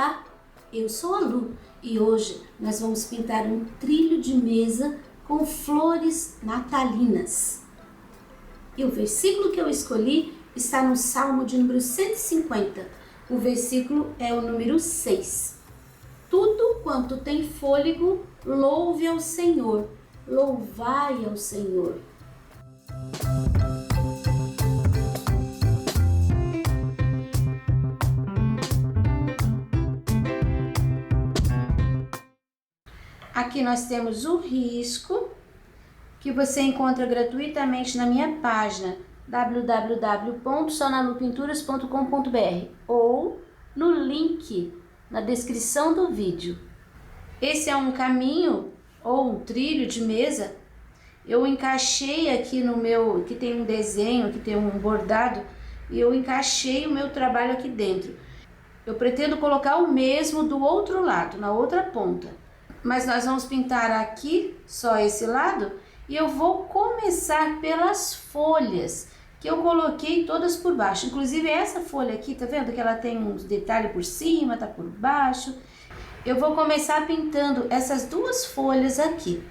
Olá, eu sou a Lu e hoje nós vamos pintar um trilho de mesa com flores natalinas. E o versículo que eu escolhi está no Salmo de número 150. O versículo é o número 6. Tudo quanto tem fôlego, louve ao Senhor, louvai ao Senhor. Aqui nós temos o risco que você encontra gratuitamente na minha página www.sonalupinturas.com.br ou no link na descrição do vídeo. Esse é um caminho ou um trilho de mesa. Eu encaixei aqui no meu, que tem um desenho, que tem um bordado, e eu encaixei o meu trabalho aqui dentro. Eu pretendo colocar o mesmo do outro lado, na outra ponta. Mas nós vamos pintar aqui só esse lado e eu vou começar pelas folhas que eu coloquei todas por baixo. Inclusive essa folha aqui, tá vendo que ela tem uns detalhes por cima, tá por baixo. Eu vou começar pintando essas duas folhas aqui.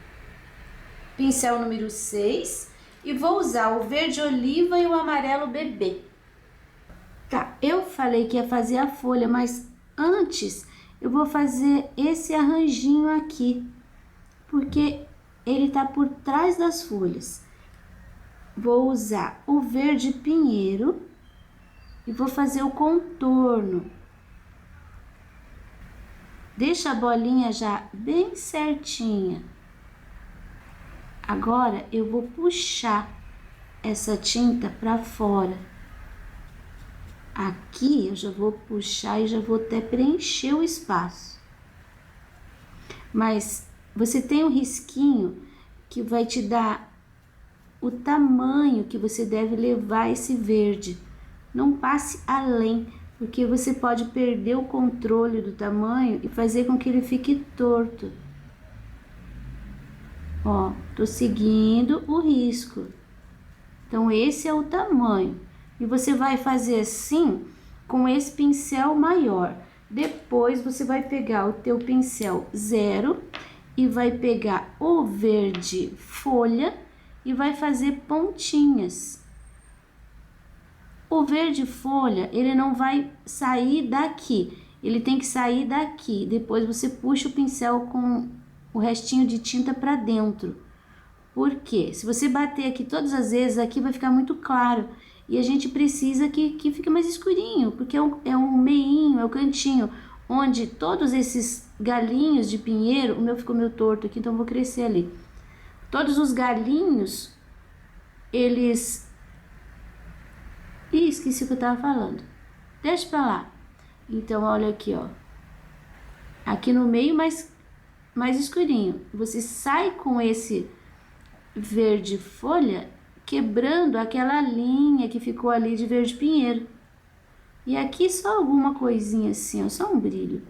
Pincel número 6 e vou usar o verde oliva e o amarelo bebê. Tá, eu falei que ia fazer a folha, mas antes eu vou fazer esse arranjinho aqui, porque ele tá por trás das folhas. Vou usar o verde pinheiro e vou fazer o contorno. Deixa a bolinha já bem certinha. Agora eu vou puxar essa tinta para fora. Aqui eu já vou puxar e já vou até preencher o espaço. Mas você tem um risquinho que vai te dar o tamanho que você deve levar esse verde. Não passe além, porque você pode perder o controle do tamanho e fazer com que ele fique torto. Ó, tô seguindo o risco. Então esse é o tamanho. E você vai fazer assim com esse pincel maior. Depois você vai pegar o teu pincel 0 e vai pegar o verde folha e vai fazer pontinhas. O verde folha, ele não vai sair daqui, ele tem que sair daqui. Depois você puxa o pincel com o restinho de tinta para dentro. Por quê? Se você bater aqui todas as vezes, aqui vai ficar muito claro. E a gente precisa que fique mais escurinho, porque é um meinho, é o cantinho, onde todos esses galinhos de pinheiro, o meu ficou meio torto aqui, então eu vou crescer ali. Todos os galinhos, eles... Ih, esqueci o que eu tava falando. Deixa pra lá. Então, olha aqui, ó. Aqui no meio, mais escurinho. Você sai com esse verde folha, quebrando aquela linha que ficou ali de verde pinheiro. E aqui só alguma coisinha assim, ó, só um brilho.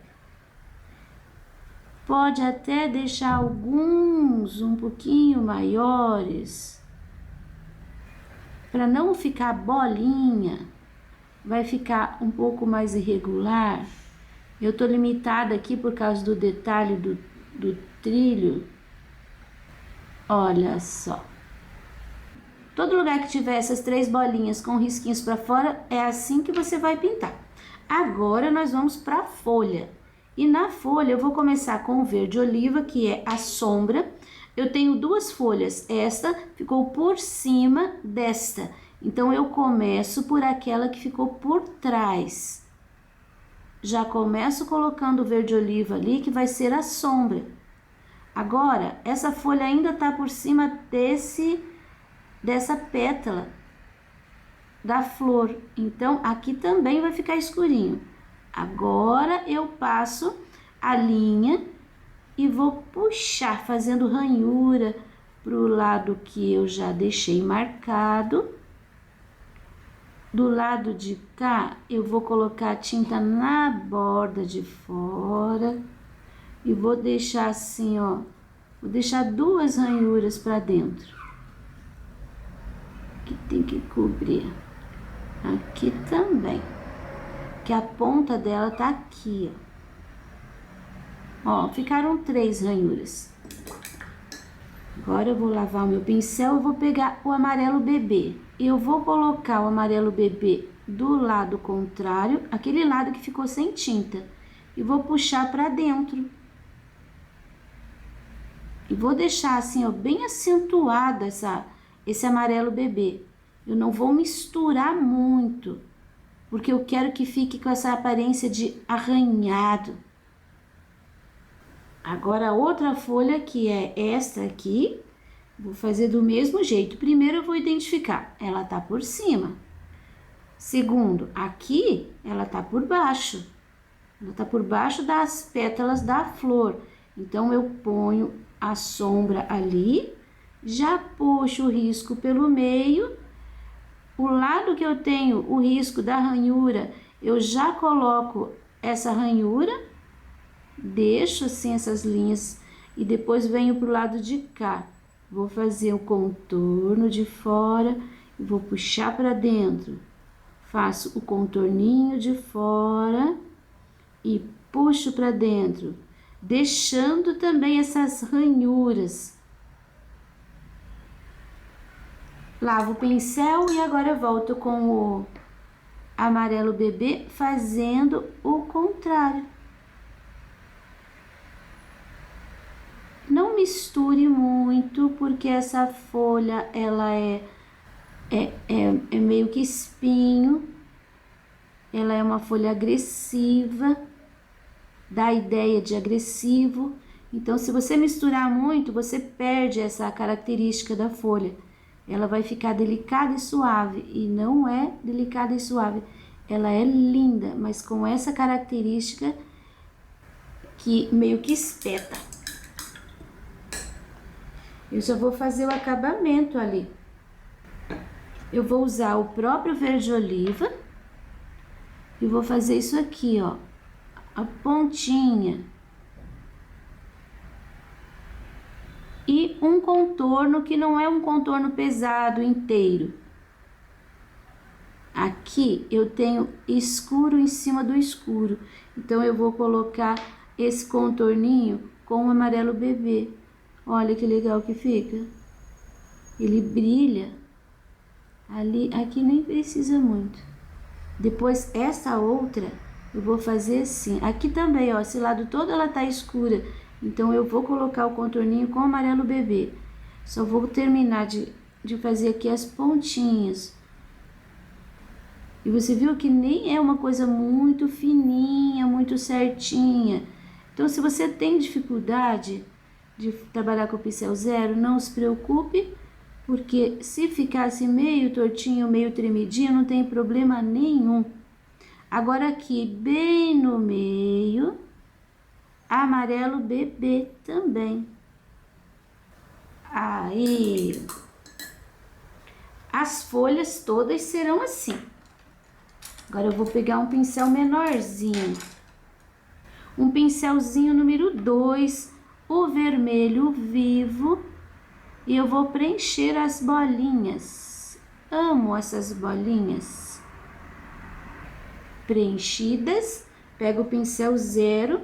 Pode até deixar alguns um pouquinho maiores, para não ficar bolinha, vai ficar um pouco mais irregular. Eu tô limitada aqui por causa do detalhe do trilho. Olha só. Todo lugar que tiver essas 3 bolinhas com risquinhos para fora, é assim que você vai pintar. Agora nós vamos para a folha. E na folha eu vou começar com o verde oliva, que é a sombra. Eu tenho 2 folhas, esta ficou por cima desta. Então eu começo por aquela que ficou por trás. Já começo colocando o verde oliva ali, que vai ser a sombra. Agora, essa folha ainda tá por cima dessa pétala da flor, então aqui também vai ficar escurinho. Agora eu passo a linha e vou puxar, fazendo ranhura pro lado que eu já deixei marcado. Do lado de cá eu vou colocar a tinta na borda de fora e vou deixar assim, ó, vou deixar 2 ranhuras para dentro. Que tem que cobrir aqui também, que a ponta dela tá aqui, ó. Ó, ficaram 3 ranhuras. Agora eu vou lavar o meu pincel e vou pegar o amarelo bebê. Eu vou colocar o amarelo bebê do lado contrário, aquele lado que ficou sem tinta, e vou puxar para dentro. E vou deixar assim, ó, bem acentuado esse amarelo bebê. Eu não vou misturar muito, porque eu quero que fique com essa aparência de arranhado. Agora, a outra folha, que é esta aqui, vou fazer do mesmo jeito. Primeiro, eu vou identificar, ela tá por cima. Segundo, aqui, ela tá por baixo. Ela tá por baixo das pétalas da flor. Então, eu ponho a sombra ali, já puxo o risco pelo meio. O lado que eu tenho o risco da ranhura, eu já coloco essa ranhura. Deixo assim essas linhas e depois venho pro lado de cá. Vou fazer o contorno de fora e vou puxar para dentro. Faço o contorninho de fora e puxo para dentro, deixando também essas ranhuras. Lavo o pincel e agora volto com o amarelo bebê fazendo o contrário. Não misture muito, porque essa folha, ela é meio que espinho. Ela é uma folha agressiva, dá ideia de agressivo. Então, se você misturar muito, você perde essa característica da folha. Ela vai ficar delicada e suave, e não é delicada e suave. Ela é linda, mas com essa característica que meio que espeta. Eu já vou fazer o acabamento ali. Eu vou usar o próprio verde oliva e vou fazer isso aqui, ó, a pontinha. E um contorno que não é um contorno pesado inteiro. Aqui eu tenho escuro em cima do escuro, então eu vou colocar esse contorninho com o amarelo bebê. Olha que legal que fica. Ele brilha. Ali, aqui nem precisa muito. Depois, essa outra, eu vou fazer assim. Aqui também, ó, esse lado todo ela tá escura. Então, eu vou colocar o contorninho com amarelo bebê. Só vou terminar de fazer aqui as pontinhas. E você viu que nem é uma coisa muito fininha, muito certinha. Então, se você tem dificuldade de trabalhar com o pincel zero, não se preocupe, porque se ficasse meio tortinho, meio tremidinho, não tem problema nenhum. Agora aqui, bem no meio, amarelo bebê também. Aí, as folhas todas serão assim. Agora eu vou pegar um pincel menorzinho, um pincelzinho número 2, o vermelho vivo, e eu vou preencher as bolinhas. Amo essas bolinhas preenchidas. Pego o pincel zero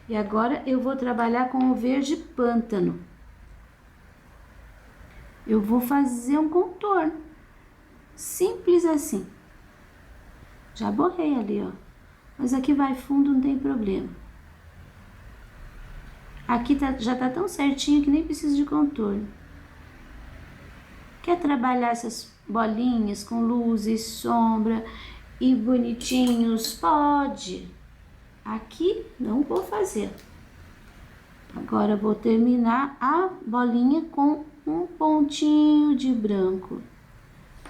e agora eu vou trabalhar com o verde pântano. Eu vou fazer um contorno simples assim. Já borrei ali, ó, mas aqui vai fundo, não tem problema. Aqui já tá tão certinho que nem precisa de contorno. Quer trabalhar essas bolinhas com luz e sombra e bonitinhos? Pode. Aqui não vou fazer. Agora eu vou terminar a bolinha com um pontinho de branco.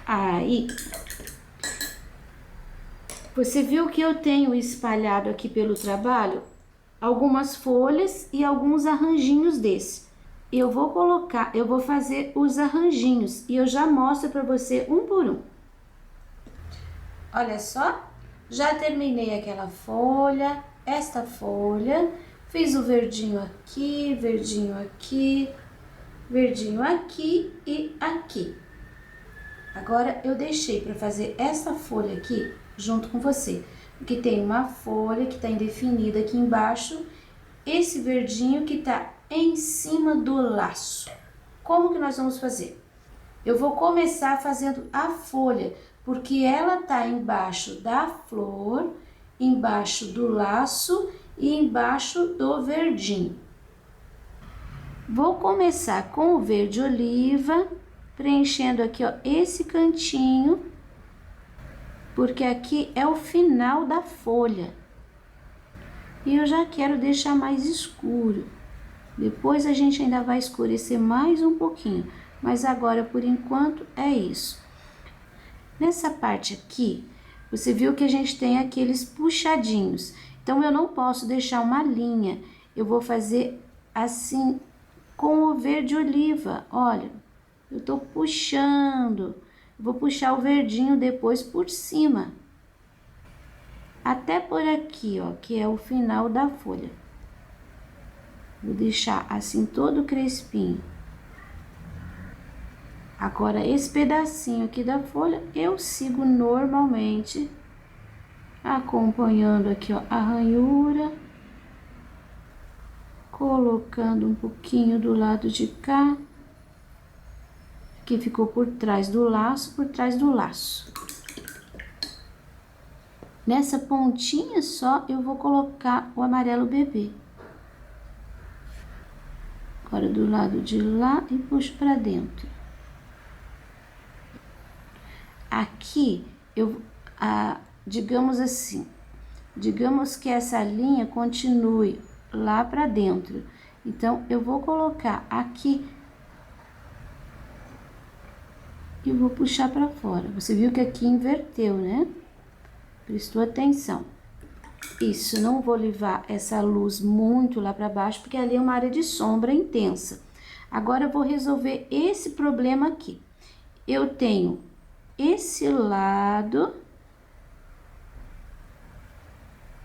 Aí, você viu que eu tenho espalhado aqui pelo trabalho algumas folhas e alguns arranjinhos desse. Eu vou fazer os arranjinhos e eu já mostro para você um por um. Olha só, já terminei aquela folha, esta folha, fiz o verdinho aqui, verdinho aqui, verdinho aqui e aqui. Agora eu deixei para fazer essa folha aqui junto com você, porque tem uma folha que tá indefinida aqui embaixo esse verdinho que tá em cima do laço. Como que nós vamos fazer? Eu vou começar fazendo a folha, porque ela tá embaixo da flor, embaixo do laço e embaixo do verdinho. Vou começar com o verde oliva, preenchendo aqui, ó, esse cantinho, porque aqui é o final da folha. E eu já quero deixar mais escuro. Depois a gente ainda vai escurecer mais um pouquinho, mas agora, por enquanto, é isso. Nessa parte aqui, você viu que a gente tem aqueles puxadinhos. Então, eu não posso deixar uma linha. Eu vou fazer assim com o verde oliva. Olha, eu tô puxando. Vou puxar o verdinho depois por cima. Até por aqui, ó, que é o final da folha. Vou deixar assim todo crespinho. Agora, esse pedacinho aqui da folha, eu sigo normalmente, acompanhando aqui, ó, a ranhura, colocando um pouquinho do lado de cá, que ficou por trás do laço, Nessa pontinha só, eu vou colocar o amarelo bebê. Agora, do lado de lá e puxo pra dentro. Aqui, digamos assim, digamos que essa linha continue lá pra dentro. Então, eu vou colocar aqui e vou puxar pra fora. Você viu que aqui inverteu, né? Prestou atenção. Isso, não vou levar essa luz muito lá para baixo, porque ali é uma área de sombra intensa. Agora, eu vou resolver esse problema aqui. Eu tenho esse lado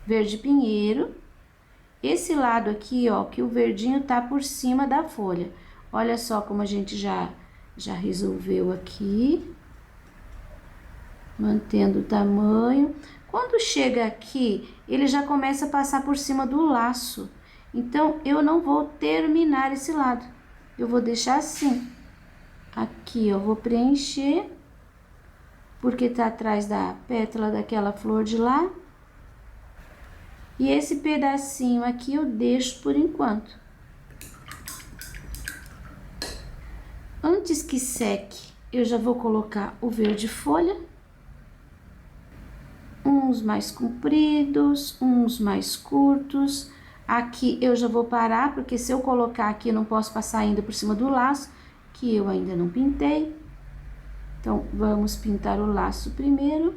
verde pinheiro, esse lado aqui, ó, que o verdinho tá por cima da folha. Olha só como a gente já resolveu aqui. Mantendo o tamanho. Quando chega aqui, ele já começa a passar por cima do laço. Então, eu não vou terminar esse lado. Eu vou deixar assim. Aqui, eu vou preencher, porque tá atrás da pétala daquela flor de lá. E esse pedacinho aqui eu deixo por enquanto. Antes que seque, eu já vou colocar o verde folha. Uns mais compridos, uns mais curtos. Aqui eu já vou parar, porque se eu colocar aqui, eu não posso passar ainda por cima do laço, que eu ainda não pintei. Então, vamos pintar o laço primeiro.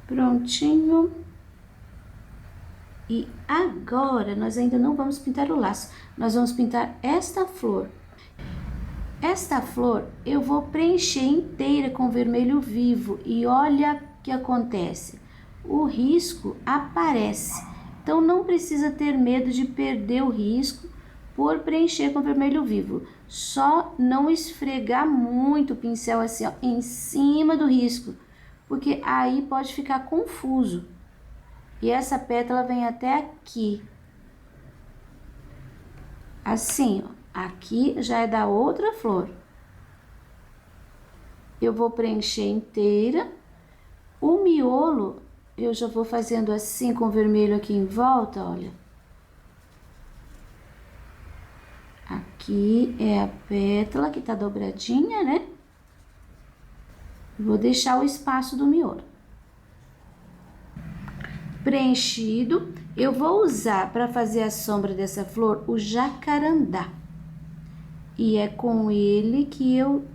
Prontinho. E agora, nós ainda não vamos pintar o laço, nós vamos pintar esta flor. Esta flor eu vou preencher inteira com vermelho vivo e olha o que acontece. O risco aparece, então não precisa ter medo de perder o risco por preencher com vermelho vivo. Só não esfregar muito o pincel assim, ó, em cima do risco, porque aí pode ficar confuso. E essa pétala vem até aqui. Assim, ó. Aqui já é da outra flor. Eu vou preencher inteira. O miolo, eu já vou fazendo assim com vermelho aqui em volta, olha. Aqui é a pétala que tá dobradinha, né? Vou deixar o espaço do miolo. Preenchido, eu vou usar para fazer a sombra dessa flor o jacarandá. E é com ele que eu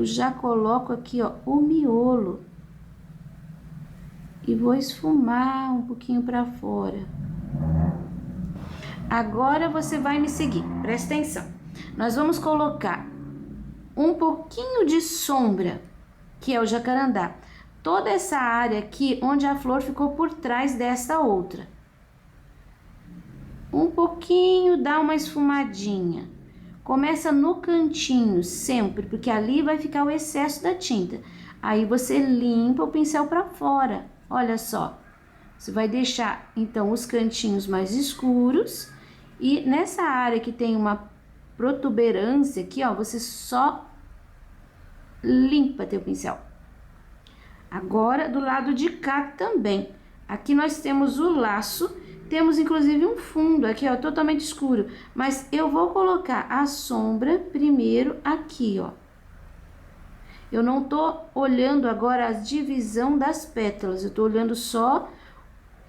já coloco aqui, ó, o miolo. E vou esfumar um pouquinho para fora. Agora você vai me seguir, presta atenção. Nós vamos colocar um pouquinho de sombra, que é o jacarandá. Toda essa área aqui, onde a flor ficou por trás dessa outra. Um pouquinho, dá uma esfumadinha. Começa no cantinho, sempre, porque ali vai ficar o excesso da tinta. Aí você limpa o pincel para fora, olha só. Você vai deixar, então, os cantinhos mais escuros. E nessa área que tem uma protuberância aqui, ó, você só limpa teu pincel. Agora, do lado de cá também. Aqui nós temos o laço, temos inclusive um fundo aqui, ó, totalmente escuro. Mas eu vou colocar a sombra primeiro aqui, ó. Eu não tô olhando agora a divisão das pétalas, eu tô olhando só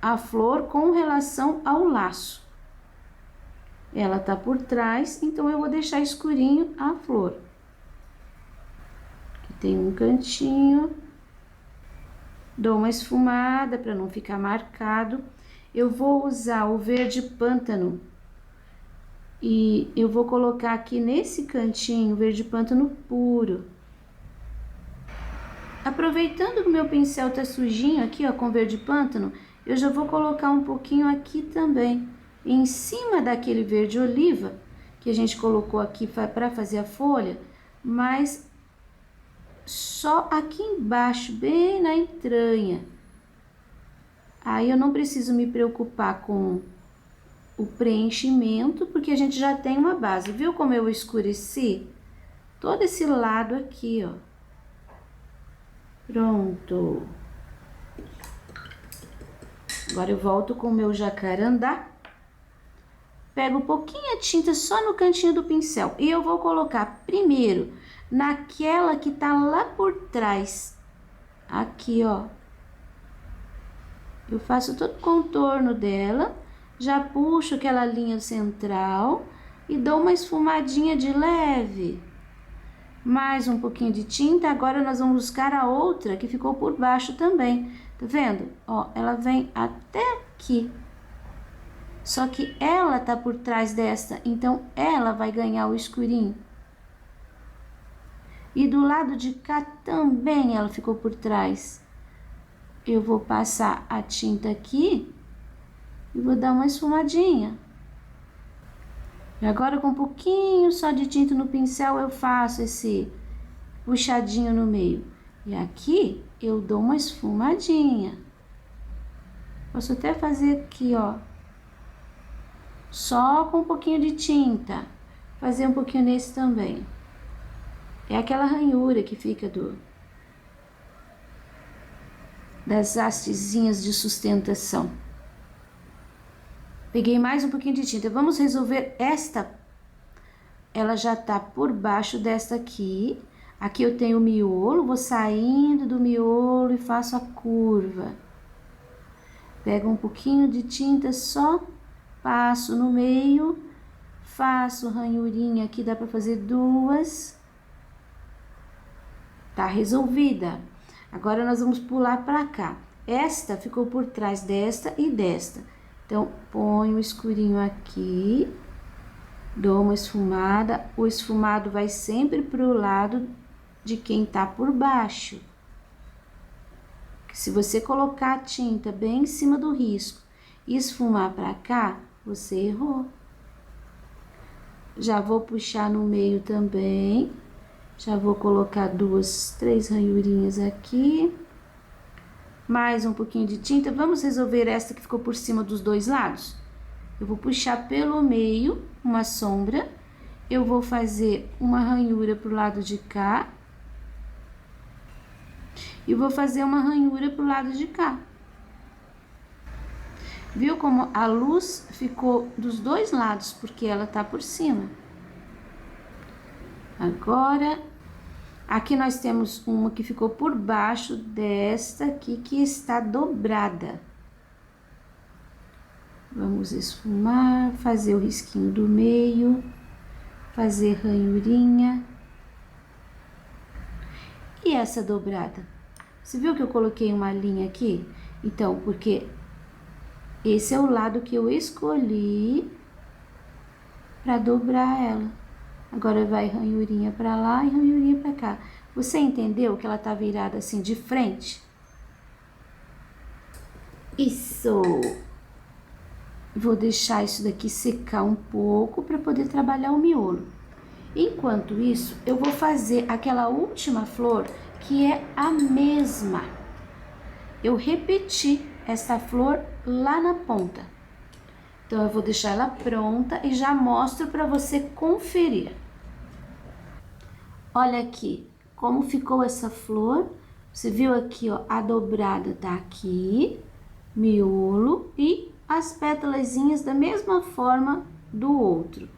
a flor com relação ao laço. Ela tá por trás, então eu vou deixar escurinho a flor. Aqui tem um cantinho. Dou uma esfumada para não ficar marcado. Eu vou usar o verde pântano. E eu vou colocar aqui nesse cantinho verde pântano puro. Aproveitando que o meu pincel tá sujinho aqui, ó, com verde pântano, eu já vou colocar um pouquinho aqui também, em cima daquele verde oliva que a gente colocou aqui para fazer a folha, mas só aqui embaixo, bem na entranha. Aí eu não preciso me preocupar com o preenchimento, porque a gente já tem uma base. Viu como eu escureci todo esse lado aqui, ó? Pronto. Agora eu volto com o meu jacarandá. Pego um pouquinho de tinta só no cantinho do pincel. E eu vou colocar primeiro naquela que tá lá por trás. Aqui, ó. Eu faço todo o contorno dela. Já puxo aquela linha central e dou uma esfumadinha de leve. Mais um pouquinho de tinta. Agora nós vamos buscar a outra que ficou por baixo também. Tá vendo? Ó, ela vem até aqui. Só que ela tá por trás desta, então ela vai ganhar o escurinho. E do lado de cá também ela ficou por trás. Eu vou passar a tinta aqui e vou dar uma esfumadinha. E agora com um pouquinho só de tinta no pincel eu faço esse puxadinho no meio. E aqui eu dou uma esfumadinha. Posso até fazer aqui, ó. Só com um pouquinho de tinta. Fazer um pouquinho nesse também. É aquela ranhura que fica das hastezinhas de sustentação. Peguei mais um pouquinho de tinta. Vamos resolver esta. Ela já tá por baixo desta aqui. Aqui eu tenho o miolo, vou saindo do miolo e faço a curva. Pego um pouquinho de tinta só, passo no meio, faço ranhurinha aqui, dá pra fazer duas. Tá resolvida. Agora nós vamos pular pra cá. Esta ficou por trás desta e desta. Então, ponho o escurinho aqui, dou uma esfumada. O esfumado vai sempre pro lado de quem tá por baixo. Se você colocar a tinta bem em cima do risco e esfumar pra cá, você errou. Já vou puxar no meio também. Já vou colocar duas, três ranhurinhas aqui. Mais um pouquinho de tinta. Vamos resolver esta que ficou por cima dos dois lados? Eu vou puxar pelo meio uma sombra. Eu vou fazer uma ranhura pro lado de cá. E vou fazer uma ranhura pro lado de cá. Viu como a luz ficou dos dois lados, porque ela tá por cima. Agora, aqui nós temos uma que ficou por baixo desta aqui, que está dobrada. Vamos esfumar, fazer o risquinho do meio, fazer ranhurinha. E essa dobrada? Você viu que eu coloquei uma linha aqui? Então, porque esse é o lado que eu escolhi para dobrar ela. Agora vai ranhurinha para lá e ranhurinha para cá. Você entendeu que ela tá virada assim de frente? Isso! Vou deixar isso daqui secar um pouco para poder trabalhar o miolo. Enquanto isso, eu vou fazer aquela última flor que é a mesma. Eu repeti essa flor lá na ponta. Então, eu vou deixar ela pronta e já mostro para você conferir. Olha aqui como ficou essa flor. Você viu aqui, ó, a dobrada tá aqui, miolo e as pétalazinhas da mesma forma do outro.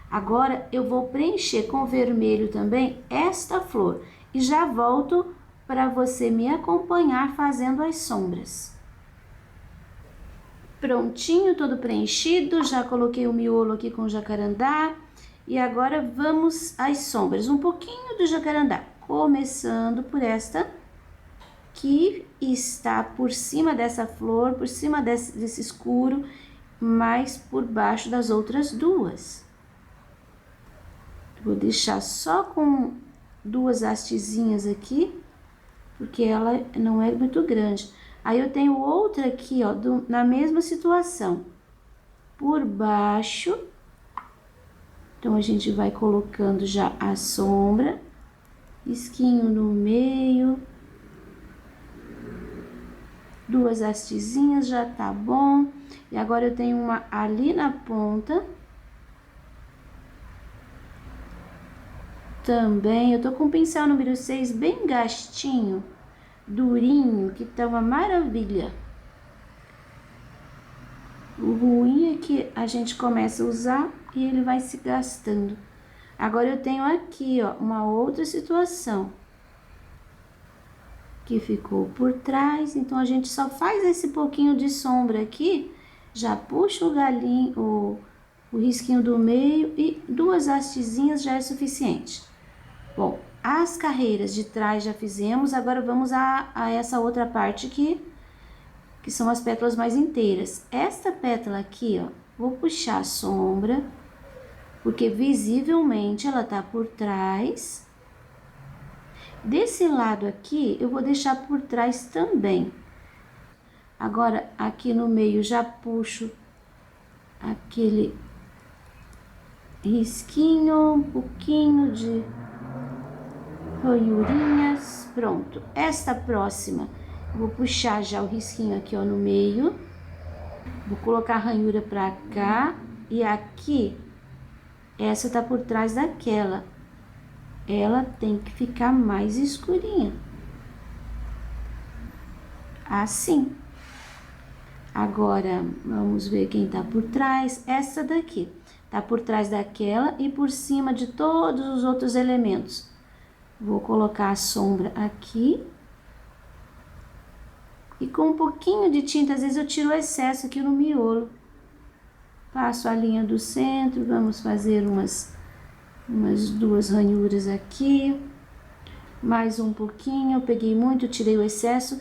Agora, eu vou preencher com vermelho também esta flor e já volto para você me acompanhar fazendo as sombras. Prontinho, todo preenchido, já coloquei o miolo aqui com jacarandá e agora vamos às sombras. Um pouquinho do jacarandá, começando por esta que está por cima dessa flor, por cima desse escuro, mas por baixo das outras duas. Vou deixar só com duas hastezinhas aqui, porque ela não é muito grande. Aí eu tenho outra aqui, ó, na mesma situação, por baixo. Então, a gente vai colocando já a sombra, risquinho no meio, duas hastezinhas já tá bom. E agora eu tenho uma ali na ponta. Também, eu tô com o pincel número 6 bem gastinho, durinho, que tá uma maravilha. O ruim é que a gente começa a usar e ele vai se gastando. Agora eu tenho aqui, ó, uma outra situação que ficou por trás, então a gente só faz esse pouquinho de sombra aqui, já puxa o galinho, o risquinho do meio e duas hastezinhas já é suficiente. Bom, as carreiras de trás já fizemos, agora vamos a essa outra parte aqui, que são as pétalas mais inteiras. Esta pétala aqui, ó, vou puxar a sombra, porque visivelmente ela tá por trás. Desse lado aqui, eu vou deixar por trás também. Agora, aqui no meio, já puxo aquele risquinho, um pouquinho de ranhurinhas. Pronto. Esta próxima, vou puxar já o risquinho aqui, ó, no meio. Vou colocar a ranhura pra cá e aqui, essa tá por trás daquela. Ela tem que ficar mais escurinha. Assim. Agora, vamos ver quem tá por trás. Essa daqui tá por trás daquela e por cima de todos os outros elementos. Vou colocar a sombra aqui. E com um pouquinho de tinta, às vezes eu tiro o excesso aqui no miolo. Passo a linha do centro, vamos fazer umas duas ranhuras aqui. Mais um pouquinho, eu peguei muito, tirei o excesso.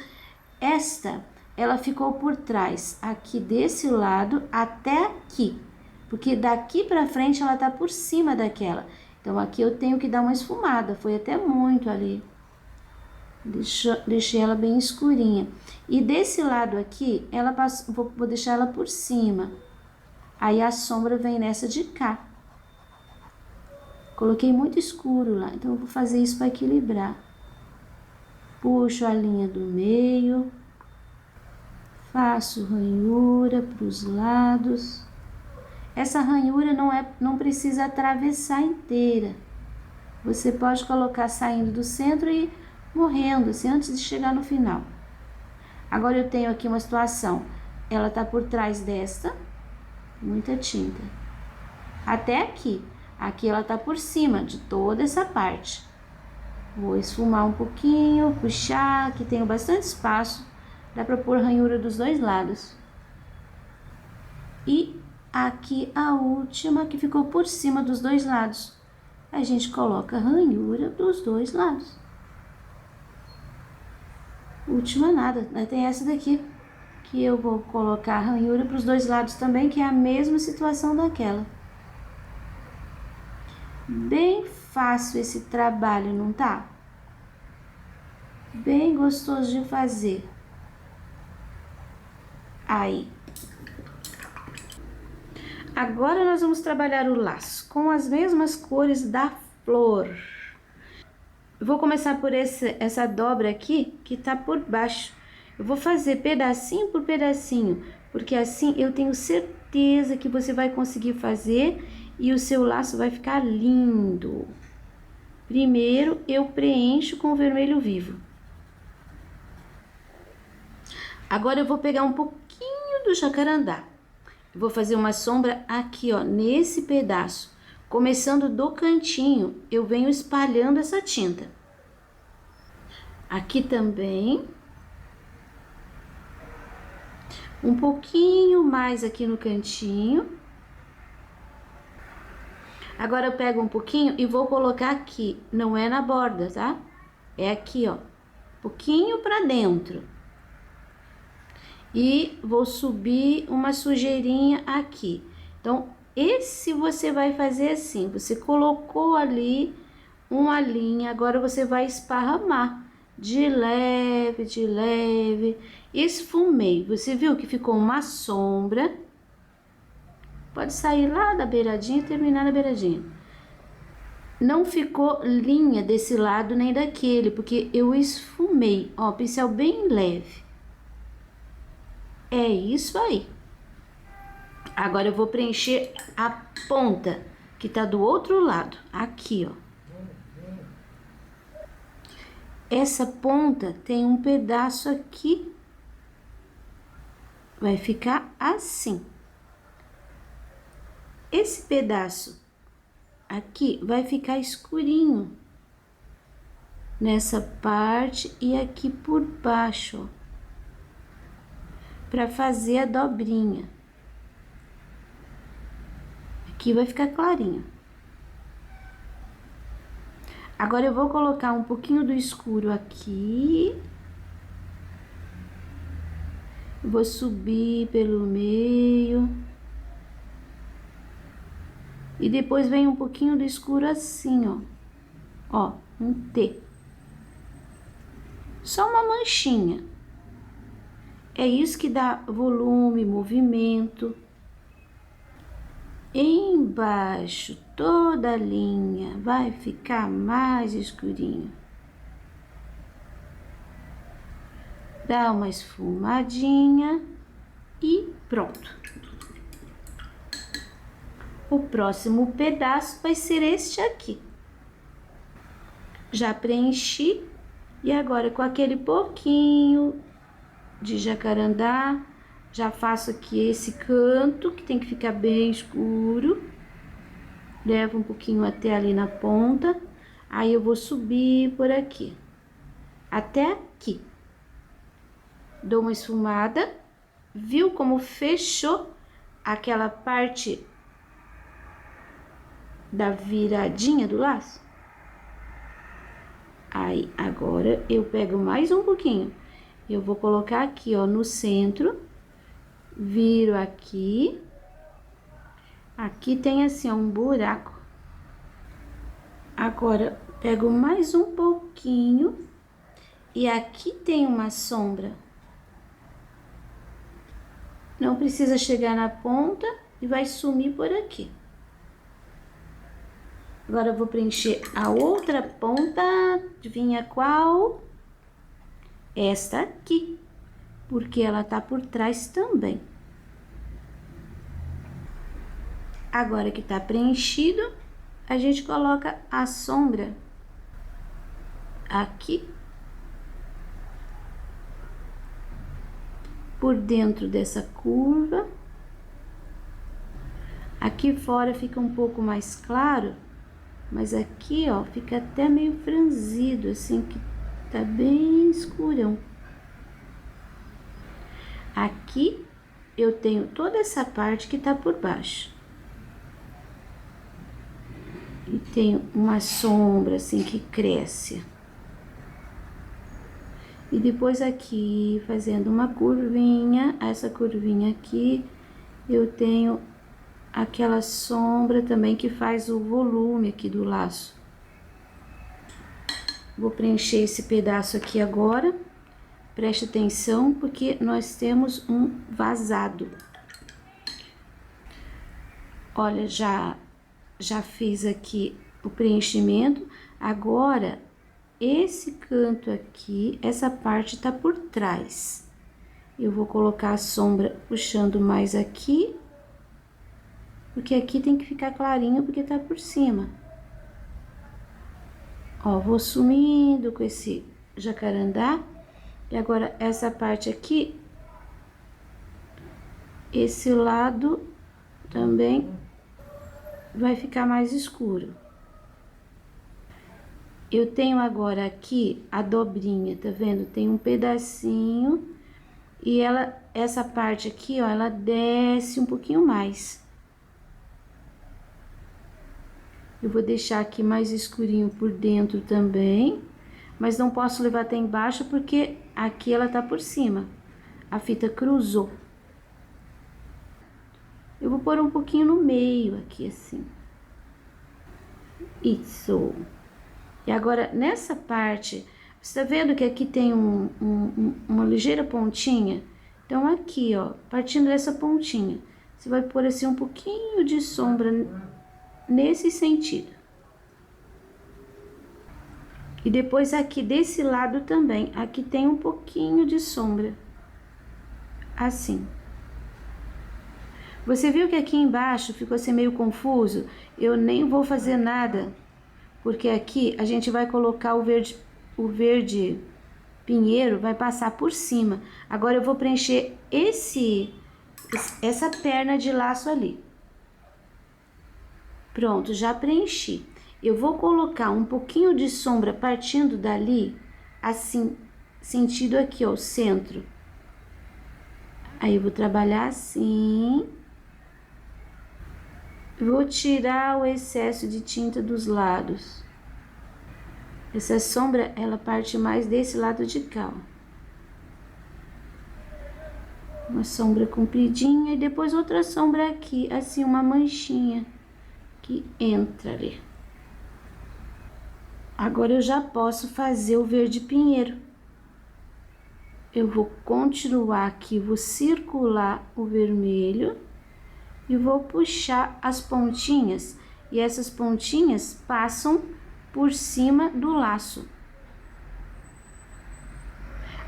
Esta, ela ficou por trás, aqui desse lado até aqui. Porque daqui pra frente ela tá por cima daquela. Então, aqui eu tenho que dar uma esfumada, foi até muito ali. Deixei ela bem escurinha. E desse lado aqui, ela vou deixar ela por cima. Aí a sombra vem nessa de cá. Coloquei muito escuro lá, então eu vou fazer isso para equilibrar. Puxo a linha do meio. Faço ranhura para os lados. Essa ranhura não precisa atravessar inteira. Você pode colocar saindo do centro e morrendo, assim, antes de chegar no final. Agora eu tenho aqui uma situação. Ela tá por trás desta, muita tinta. Até aqui. Aqui ela tá por cima de toda essa parte. Vou esfumar um pouquinho, puxar, aqui tenho bastante espaço. Dá pra pôr ranhura dos dois lados. E aqui a última que ficou por cima dos dois lados. A gente coloca ranhura dos dois lados. Última nada, tem essa daqui, que eu vou colocar ranhura para os dois lados também, que é a mesma situação daquela. Bem fácil esse trabalho, não tá? Bem gostoso de fazer. Aí. Agora nós vamos trabalhar o laço com as mesmas cores da flor. Vou começar por essa dobra aqui, que tá por baixo. Eu vou fazer pedacinho por pedacinho, porque assim eu tenho certeza que você vai conseguir fazer e o seu laço vai ficar lindo. Primeiro eu preencho com o vermelho vivo. Agora eu vou pegar um pouquinho do jacarandá. Eu vou fazer uma sombra aqui, ó, nesse pedaço. Começando do cantinho, eu venho espalhando essa tinta. Aqui também. Um pouquinho mais aqui no cantinho. Agora eu pego um pouquinho e vou colocar aqui. Não é na borda, tá? É aqui, ó. Pouquinho pra dentro. E vou subir uma sujeirinha aqui. Então, esse você vai fazer assim. Você colocou ali uma linha, agora você vai esparramar de leve, esfumei. Você viu que ficou uma sombra? Pode sair lá da beiradinha e terminar na beiradinha. Não ficou linha desse lado nem daquele, porque eu esfumei, ó, pincel bem leve. É isso aí. Agora eu vou preencher a ponta, que tá do outro lado, aqui, ó. Essa ponta tem um pedaço aqui, vai ficar assim. Esse pedaço aqui vai ficar escurinho nessa parte e aqui por baixo, ó, para fazer a dobrinha. Aqui vai ficar clarinho. Agora eu vou colocar um pouquinho do escuro aqui. Vou subir pelo meio. E depois vem um pouquinho do escuro assim, ó. Ó, um T. Só uma manchinha. É isso que dá volume, movimento. Embaixo, toda a linha vai ficar mais escurinho. Dá uma esfumadinha e pronto. O próximo pedaço vai ser este aqui. Já preenchi e agora com aquele pouquinho de jacarandá, já faço aqui esse canto, que tem que ficar bem escuro. Levo um pouquinho até ali na ponta. Aí eu vou subir por aqui. Até aqui. Dou uma esfumada. Viu como fechou aquela parte da viradinha do laço? Aí, agora eu pego mais um pouquinho. Eu vou colocar aqui, ó, no centro. Viro aqui. Aqui tem assim, ó, um buraco. Agora, pego mais um pouquinho. E aqui tem uma sombra. Não precisa chegar na ponta e vai sumir por aqui. Agora, eu vou preencher a outra ponta. Adivinha qual? Esta aqui. Porque ela tá por trás também. Agora que tá preenchido, a gente coloca a sombra aqui. Por dentro dessa curva. Aqui fora fica um pouco mais claro, mas aqui, ó, fica até meio franzido, assim, que tá bem escurão. Aqui eu tenho toda essa parte que tá por baixo. E tenho uma sombra assim que cresce. E depois aqui, fazendo uma curvinha, essa curvinha aqui, eu tenho aquela sombra também que faz o volume aqui do laço. Vou preencher esse pedaço aqui agora. Preste atenção, porque nós temos um vazado. Olha, já fiz aqui o preenchimento. Agora, esse canto aqui, essa parte tá por trás. Eu vou colocar a sombra puxando mais aqui, porque aqui tem que ficar clarinho, porque tá por cima. Ó, vou sumindo com esse jacarandá. E agora, essa parte aqui, esse lado também vai ficar mais escuro. Eu tenho agora aqui a dobrinha, tá vendo? Tem um pedacinho e essa parte aqui, ó, ela desce um pouquinho mais. Eu vou deixar aqui mais escurinho por dentro também, mas não posso levar até embaixo porque aqui ela tá por cima. A fita cruzou. Eu vou pôr um pouquinho no meio aqui, assim. Isso. E agora, nessa parte, você tá vendo que aqui tem uma ligeira pontinha? Então, aqui, ó, partindo dessa pontinha, você vai pôr assim um pouquinho de sombra nesse sentido. E depois aqui desse lado também, aqui tem um pouquinho de sombra. Assim. Você viu que aqui embaixo ficou assim meio confuso? Eu nem vou fazer nada, porque aqui a gente vai colocar o verde pinheiro, vai passar por cima. Agora eu vou preencher essa perna de laço ali. Pronto, já preenchi. Eu vou colocar um pouquinho de sombra partindo dali, assim, sentido aqui, ó, o centro. Aí eu vou trabalhar assim. Vou tirar o excesso de tinta dos lados. Essa sombra, ela parte mais desse lado de cá, ó. Uma sombra compridinha e depois outra sombra aqui, assim, uma manchinha que entra ali. Agora eu já posso fazer o verde pinheiro. Eu vou continuar aqui, vou circular o vermelho e vou puxar as pontinhas. E essas pontinhas passam por cima do laço.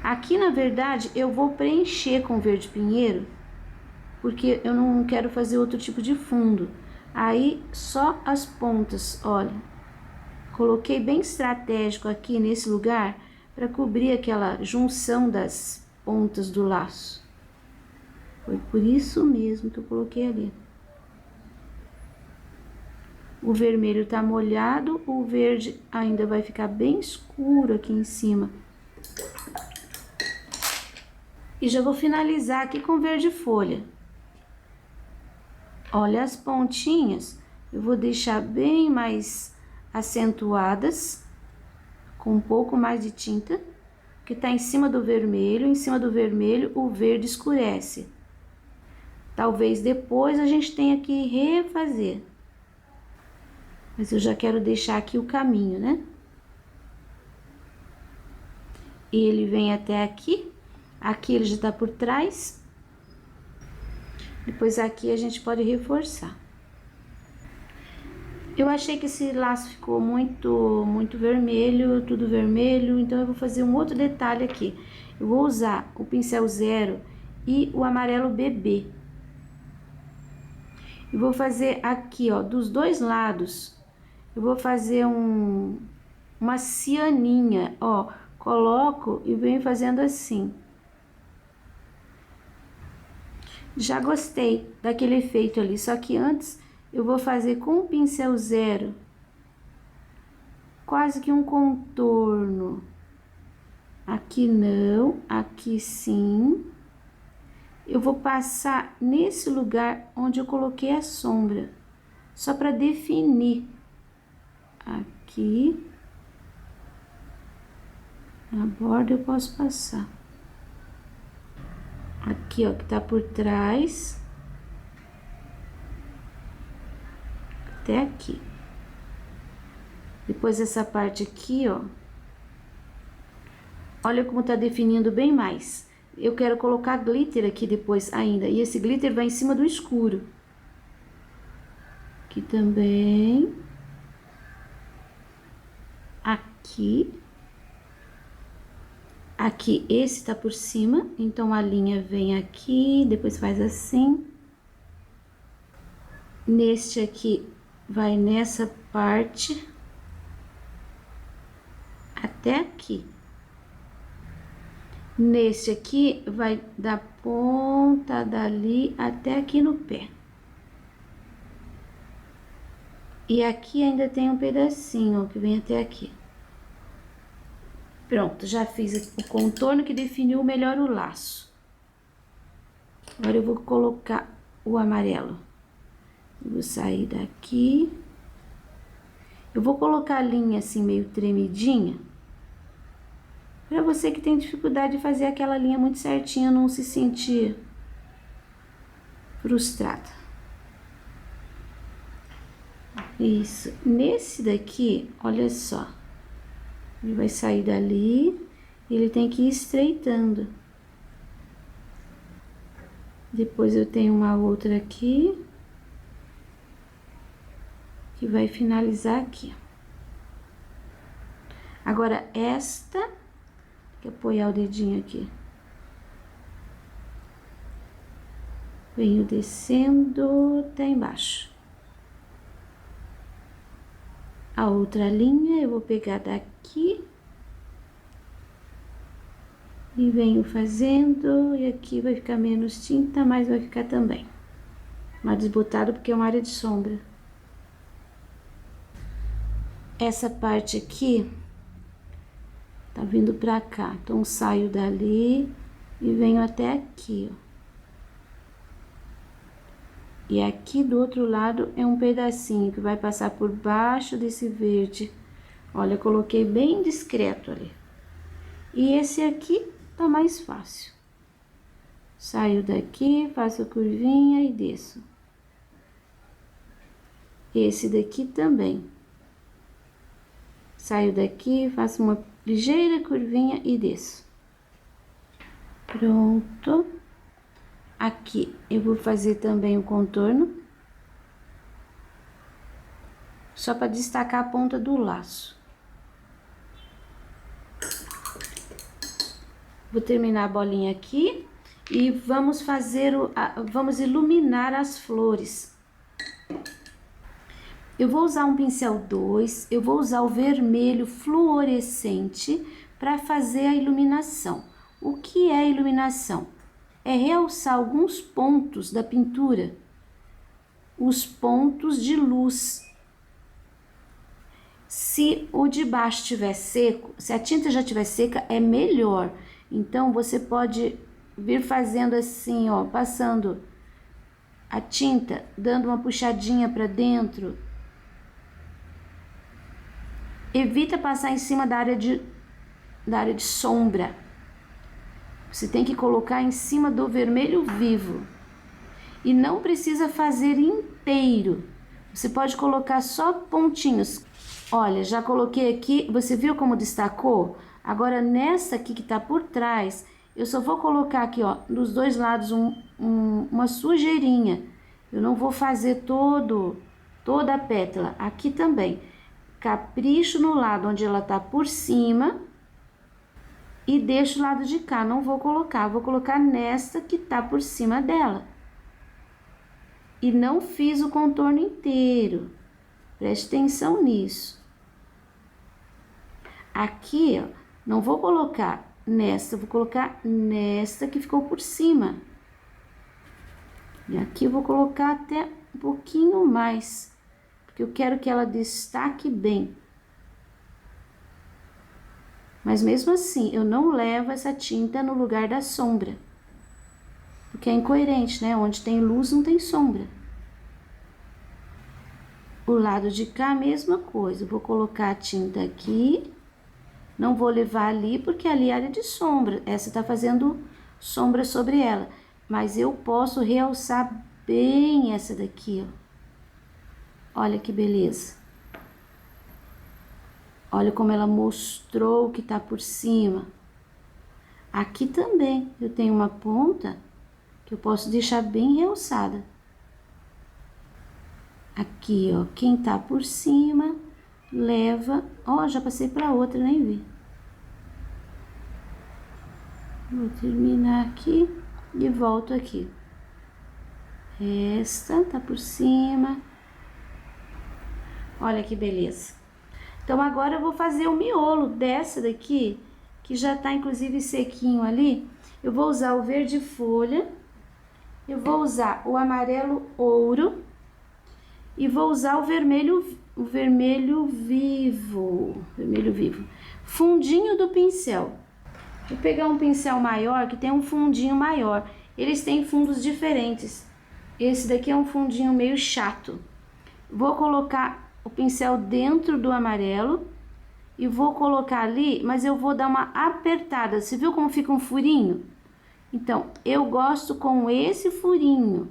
Aqui, na verdade, eu vou preencher com verde pinheiro, porque eu não quero fazer outro tipo de fundo. Aí, só as pontas, olha. Coloquei bem estratégico aqui nesse lugar para cobrir aquela junção das pontas do laço. Foi por isso mesmo que eu coloquei ali. O vermelho tá molhado, o verde ainda vai ficar bem escuro aqui em cima. E já vou finalizar aqui com verde folha. Olha as pontinhas, eu vou deixar bem mais acentuadas, com um pouco mais de tinta, que tá em cima do vermelho. Em cima do vermelho, o verde escurece. Talvez depois a gente tenha que refazer. Mas eu já quero deixar aqui o caminho, né? Ele vem até aqui. Aqui ele já tá por trás. Depois aqui a gente pode reforçar. Eu achei que esse laço ficou muito vermelho, tudo vermelho, então eu vou fazer um outro detalhe aqui. Eu vou usar o pincel 0 e o amarelo bebê. E vou fazer aqui, ó, dos dois lados, eu vou fazer uma cianinha, ó. Coloco e venho fazendo assim. Já gostei daquele efeito ali, só que antes eu vou fazer com o pincel 0 quase que um contorno. Aqui não, aqui sim. Eu vou passar nesse lugar onde eu coloquei a sombra, só para definir. Aqui, na borda eu posso passar. Aqui, ó, que tá por trás. Até aqui. Depois essa parte aqui, ó. Olha como tá definindo bem mais. Eu quero colocar glitter aqui depois ainda. E esse glitter vai em cima do escuro. Aqui também. Aqui. Aqui, esse tá por cima, então a linha vem aqui, depois faz assim. Neste aqui, vai nessa parte até aqui. Nesse aqui, vai da ponta dali até aqui no pé. E aqui ainda tem um pedacinho, ó, que vem até aqui. Pronto, já fiz o contorno que definiu melhor o laço. Agora eu vou colocar o amarelo. Vou sair daqui. Eu vou colocar a linha assim meio tremidinha. Pra você que tem dificuldade de fazer aquela linha muito certinha, não se sentir frustrada. Isso. Nesse daqui, olha só. Ele vai sair dali, ele tem que ir estreitando. Depois eu tenho uma outra aqui, que vai finalizar aqui. Agora, esta, tem que apoiar o dedinho aqui. Venho descendo até embaixo. A outra linha eu vou pegar daqui e venho fazendo, e aqui vai ficar menos tinta, mas vai ficar também mais desbotado porque é uma área de sombra. Essa parte aqui tá vindo pra cá, então saio dali e venho até aqui, ó. E aqui do outro lado é um pedacinho que vai passar por baixo desse verde. Olha, eu coloquei bem discreto ali. E esse aqui tá mais fácil. Saio daqui, faço a curvinha e desço. Esse daqui também. Saio daqui, faço uma ligeira curvinha e desço. Pronto. Aqui eu vou fazer também o contorno, só para destacar a ponta do laço. Vou terminar a bolinha aqui e vamos fazer vamos iluminar as flores. Eu vou usar um pincel 2, eu vou usar o vermelho fluorescente para fazer a iluminação. O que é iluminação? É realçar alguns pontos da pintura, os pontos de luz. Se o de baixo estiver seco, se a tinta já estiver seca, é melhor. Então, você pode vir fazendo assim, ó, passando a tinta, dando uma puxadinha para dentro. Evita passar em cima da área de sombra. Você tem que colocar em cima do vermelho vivo. E não precisa fazer inteiro. Você pode colocar só pontinhos. Olha, já coloquei aqui, você viu como destacou? Agora, nessa aqui que tá por trás, eu só vou colocar aqui, ó, dos dois lados uma sujeirinha. Eu não vou fazer toda a pétala. Aqui também. Capricho no lado onde ela tá por cima. E deixo o lado de cá, não vou colocar nesta que tá por cima dela. E não fiz o contorno inteiro, preste atenção nisso. Aqui, ó, não vou colocar nesta, vou colocar nesta que ficou por cima. E aqui eu vou colocar até um pouquinho mais, porque eu quero que ela destaque bem. Mas mesmo assim, eu não levo essa tinta no lugar da sombra. Porque é incoerente, né? Onde tem luz, não tem sombra. O lado de cá, a mesma coisa. Eu vou colocar a tinta aqui. Não vou levar ali, porque ali é área de sombra. Essa tá fazendo sombra sobre ela. Mas eu posso realçar bem essa daqui, ó. Olha que beleza. Olha como ela mostrou que tá por cima. Aqui também eu tenho uma ponta que eu posso deixar bem realçada. Aqui, ó, quem tá por cima, leva... Ó, já passei pra outra, nem vi. Vou terminar aqui e volto aqui. Esta tá por cima. Olha que beleza. Então, agora eu vou fazer o miolo dessa daqui, que já tá inclusive sequinho ali. Eu vou usar o verde folha, eu vou usar o amarelo ouro e vou usar o vermelho vivo, fundinho do pincel. Vou pegar um pincel maior que tem um fundinho maior. Eles têm fundos diferentes. Esse daqui é um fundinho meio chato. Vou colocar o pincel dentro do amarelo e vou colocar ali, mas eu vou dar uma apertada. Você viu como fica um furinho? Então, eu gosto com esse furinho.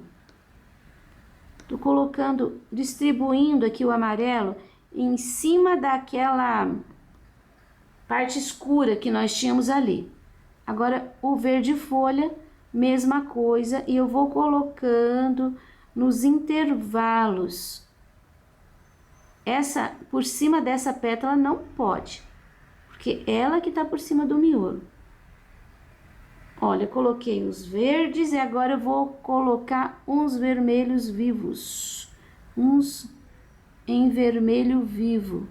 Tô colocando, distribuindo aqui o amarelo em cima daquela parte escura que nós tínhamos ali. Agora, o verde folha, mesma coisa, e eu vou colocando nos intervalos. Essa, por cima dessa pétala não pode, porque ela que tá por cima do miolo. Olha, coloquei os verdes e agora eu vou colocar uns vermelhos vivos. Uns em vermelho vivo.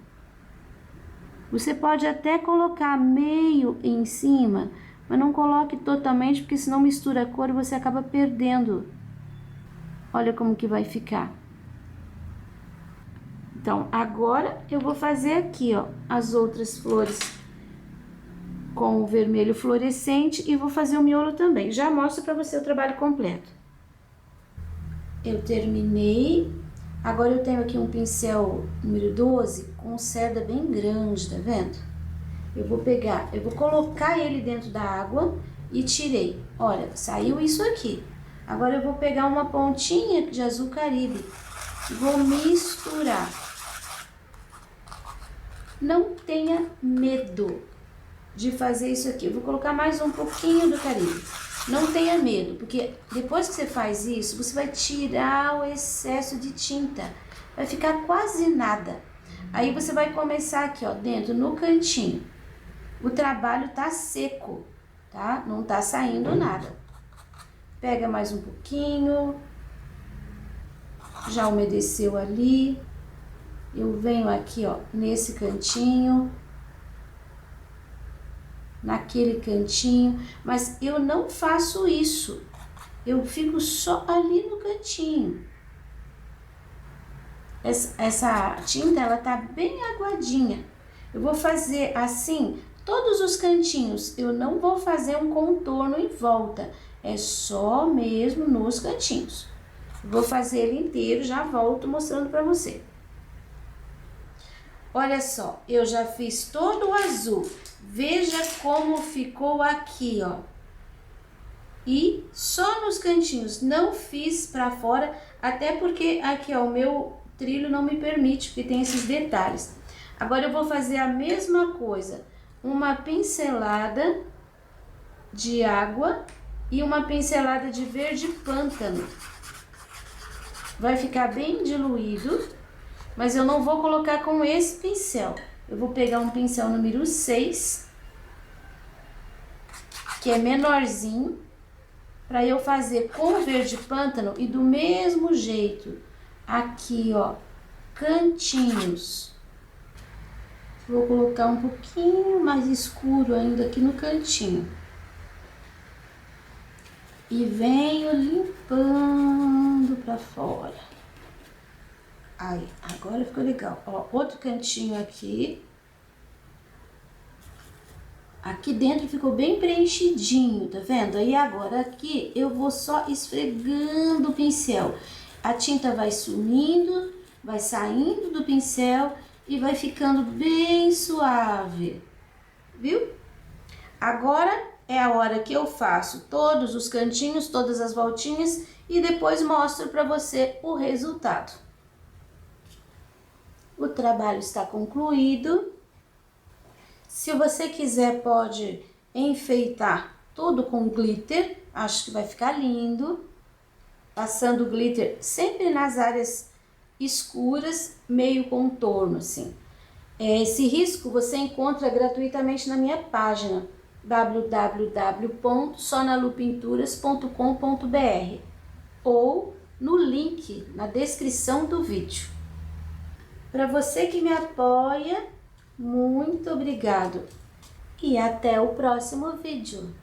Você pode até colocar meio em cima, mas não coloque totalmente, porque senão mistura a cor e você acaba perdendo. Olha como que vai ficar. Então, agora eu vou fazer aqui, ó, as outras flores com o vermelho fluorescente e vou fazer o miolo também. Já mostro pra você o trabalho completo. Eu terminei. Agora eu tenho aqui um pincel número 12 com cerda bem grande, tá vendo? Eu vou pegar, eu vou colocar ele dentro da água e tirei. Olha, saiu isso aqui. Agora eu vou pegar uma pontinha de azul caribe e vou misturar. Não tenha medo de fazer isso aqui. Eu vou colocar mais um pouquinho do caribe. Não tenha medo, porque depois que você faz isso, você vai tirar o excesso de tinta. Vai ficar quase nada. Aí você vai começar aqui, ó, dentro, no cantinho. O trabalho tá seco, tá? Não tá saindo nada. Pega mais um pouquinho. Já umedeceu ali. Eu venho aqui, ó, nesse cantinho, naquele cantinho, mas eu não faço isso. Eu fico só ali no cantinho. Essa tinta, ela tá bem aguadinha. Eu vou fazer assim, todos os cantinhos. Eu não vou fazer um contorno em volta. É só mesmo nos cantinhos. Vou fazer ele inteiro, já volto mostrando pra você. Olha só, eu já fiz todo o azul. Veja como ficou aqui, ó. E só nos cantinhos, não fiz pra fora, até porque aqui, ó, o meu trilho não me permite, porque tem esses detalhes. Agora eu vou fazer a mesma coisa, uma pincelada de água e uma pincelada de verde pântano. Vai ficar bem diluído. Mas eu não vou colocar com esse pincel. Eu vou pegar um pincel número 6, que é menorzinho, para eu fazer com o verde pântano e do mesmo jeito. Aqui, ó, cantinhos. Vou colocar um pouquinho mais escuro ainda aqui no cantinho. E venho limpando para fora. Aí, agora ficou legal. Ó, outro cantinho aqui. Aqui dentro ficou bem preenchidinho, tá vendo? Aí agora aqui eu vou só esfregando o pincel. A tinta vai sumindo, vai saindo do pincel e vai ficando bem suave. Viu? Agora é a hora que eu faço todos os cantinhos, todas as voltinhas e depois mostro pra você o resultado. O trabalho está concluído. Se você quiser, pode enfeitar tudo com glitter. Acho que vai ficar lindo. Passando glitter sempre nas áreas escuras, meio contorno, assim. Esse risco você encontra gratuitamente na minha página. www.sonalupinturas.com.br ou no link na descrição do vídeo. Para você que me apoia, muito obrigado e até o próximo vídeo.